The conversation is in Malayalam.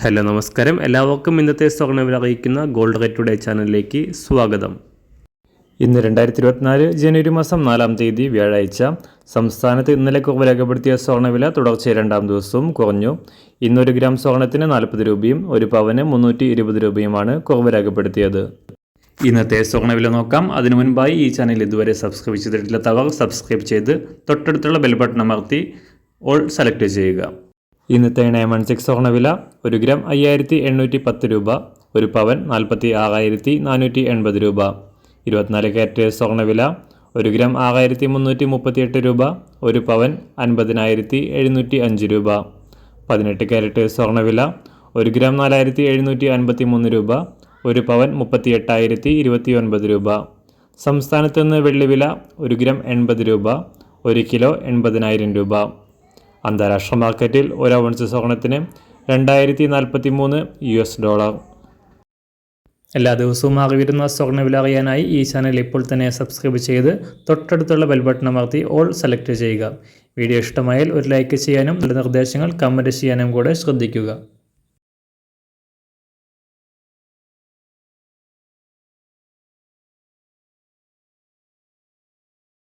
ഹലോ നമസ്കാരം, എല്ലാവർക്കും ഇന്നത്തെ സ്വർണ്ണവില അറിയിക്കുന്ന ഗോൾഡ് റേറ്റ് ടുഡേ ചാനലിലേക്ക് സ്വാഗതം. ഇന്ന് 2024 ജനുവരി മാസം 4-ാം തീയതി വ്യാഴാഴ്ച. സംസ്ഥാനത്ത് ഇന്നലെ കുറവ് രേഖപ്പെടുത്തിയ സ്വർണ്ണവില തുടർച്ചയായ 2-ാം ദിവസവും കുറഞ്ഞു. ഇന്ന് 1 ഗ്രാം സ്വർണ്ണത്തിന് 40 രൂപയും 1 പവന് 320 രൂപയുമാണ് കുറവ് രേഖപ്പെടുത്തിയത്. ഇന്നത്തെ സ്വർണ്ണവില നോക്കാം. അതിനു മുൻപായി ഈ ചാനൽ ഇതുവരെ സബ്സ്ക്രൈബ് ചെയ്തിട്ടില്ലാത്തവർ സബ്സ്ക്രൈബ് ചെയ്ത് തൊട്ടടുത്തുള്ള ബെൽ ബട്ടൺ അമർത്തി ഓൾ സെലക്ട് ചെയ്യുക. ഇന്നത്തെ 916 സ്വർണ്ണവില 1 ഗ്രാം 5810 രൂപ, 1 പവൻ 46,480 രൂപ. 24 കാരറ്റ് സ്വർണ്ണവില 1 ഗ്രാം 6338 രൂപ, 1 പവൻ 50,705 രൂപ. 18 കാരറ്റ് സ്വർണ്ണവില 1 ഗ്രാം 4753 രൂപ, 1 പവൻ 38,029 രൂപ. സംസ്ഥാനത്ത് നിന്ന് വെള്ളിവില 1 ഗ്രാം 80 രൂപ, 1 കിലോ 80,000 രൂപ. അന്താരാഷ്ട്ര മാർക്കറ്റിൽ 1 ഔൺസ് സ്വർണത്തിന് $2043. എല്ലാ ദിവസവും മാറി വരുന്ന സ്വർണ്ണവില അറിയാനായി ഈ ചാനൽ ഇപ്പോൾ തന്നെ സബ്സ്ക്രൈബ് ചെയ്ത് തൊട്ടടുത്തുള്ള ബെൽ ബട്ടൺ അമർത്തി ഓൾ സെലക്ട് ചെയ്യുക. വീഡിയോ ഇഷ്ടമായാൽ ഒരു ലൈക്ക് ചെയ്യാനും നല്ല നിർദ്ദേശങ്ങൾ കമൻറ്റ് ചെയ്യാനും കൂടെ ശ്രദ്ധിക്കുക.